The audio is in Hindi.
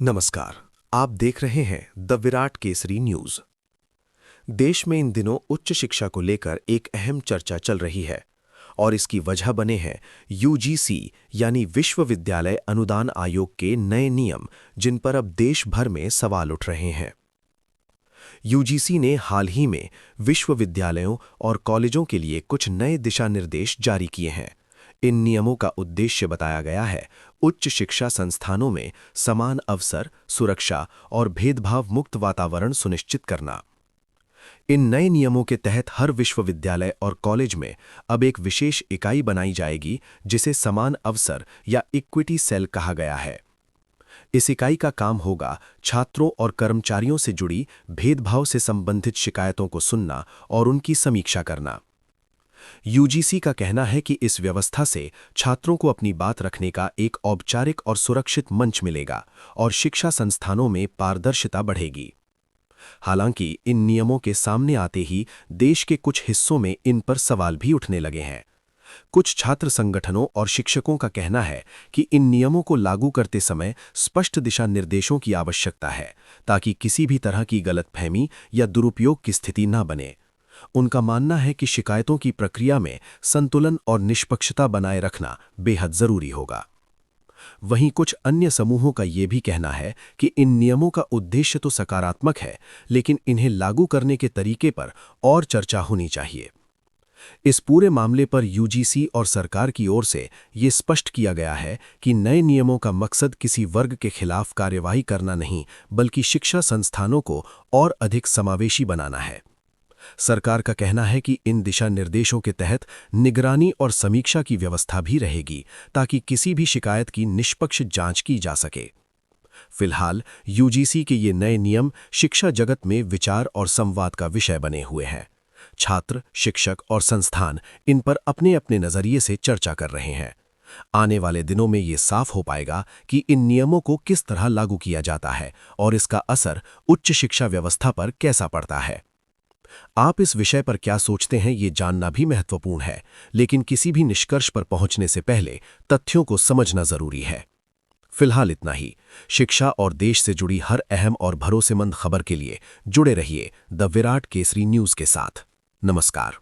नमस्कार। आप देख रहे हैं द विराट केसरी न्यूज। देश में इन दिनों उच्च शिक्षा को लेकर एक अहम चर्चा चल रही है और इसकी वजह बने हैं यूजीसी यानी विश्वविद्यालय अनुदान आयोग के नए नियम, जिन पर अब देश भर में सवाल उठ रहे हैं। यूजीसी ने हाल ही में विश्वविद्यालयों और कॉलेजों के लिए कुछ नए दिशा निर्देश जारी किए हैं। इन नियमों का उद्देश्य बताया गया है उच्च शिक्षा संस्थानों में समान अवसर, सुरक्षा और भेदभाव मुक्त वातावरण सुनिश्चित करना। इन नए नियमों के तहत हर विश्वविद्यालय और कॉलेज में अब एक विशेष इकाई बनाई जाएगी जिसे समान अवसर या इक्विटी सेल कहा गया है। इस इकाई का काम होगा छात्रों और कर्मचारियों से जुड़ी भेदभाव से संबंधित शिकायतों को सुनना और उनकी समीक्षा करना। यूजीसी का कहना है कि इस व्यवस्था से छात्रों को अपनी बात रखने का एक औपचारिक और सुरक्षित मंच मिलेगा और शिक्षा संस्थानों में पारदर्शिता बढ़ेगी। हालांकि इन नियमों के सामने आते ही देश के कुछ हिस्सों में इन पर सवाल भी उठने लगे हैं। कुछ छात्र संगठनों और शिक्षकों का कहना है कि इन नियमों को लागू करते समय स्पष्ट दिशा निर्देशों की आवश्यकता है ताकि किसी भी तरह की गलतफहमी या दुरुपयोग की स्थिति न बने। उनका मानना है कि शिकायतों की प्रक्रिया में संतुलन और निष्पक्षता बनाए रखना बेहद जरूरी होगा। वहीं कुछ अन्य समूहों का यह भी कहना है कि इन नियमों का उद्देश्य तो सकारात्मक है, लेकिन इन्हें लागू करने के तरीके पर और चर्चा होनी चाहिए। इस पूरे मामले पर यूजीसी और सरकार की ओर से ये स्पष्ट किया गया है कि नए नियमों का मकसद किसी वर्ग के खिलाफ कार्यवाही करना नहीं, बल्कि शिक्षा संस्थानों को और अधिक समावेशी बनाना है। सरकार का कहना है कि इन दिशा निर्देशों के तहत निगरानी और समीक्षा की व्यवस्था भी रहेगी ताकि किसी भी शिकायत की निष्पक्ष जांच की जा सके। फिलहाल यूजीसी के ये नए नियम शिक्षा जगत में विचार और संवाद का विषय बने हुए हैं। छात्र, शिक्षक और संस्थान इन पर अपने अपने नजरिए से चर्चा कर रहे हैं। आने वाले दिनों में ये साफ हो पाएगा कि इन नियमों को किस तरह लागू किया जाता है और इसका असर उच्च शिक्षा व्यवस्था पर कैसा पड़ता है। आप इस विषय पर क्या सोचते हैं, ये जानना भी महत्वपूर्ण है, लेकिन किसी भी निष्कर्ष पर पहुंचने से पहले तथ्यों को समझना जरूरी है। फिलहाल इतना ही। शिक्षा और देश से जुड़ी हर अहम और भरोसेमंद खबर के लिए जुड़े रहिए द विराट केसरी न्यूज के साथ। नमस्कार।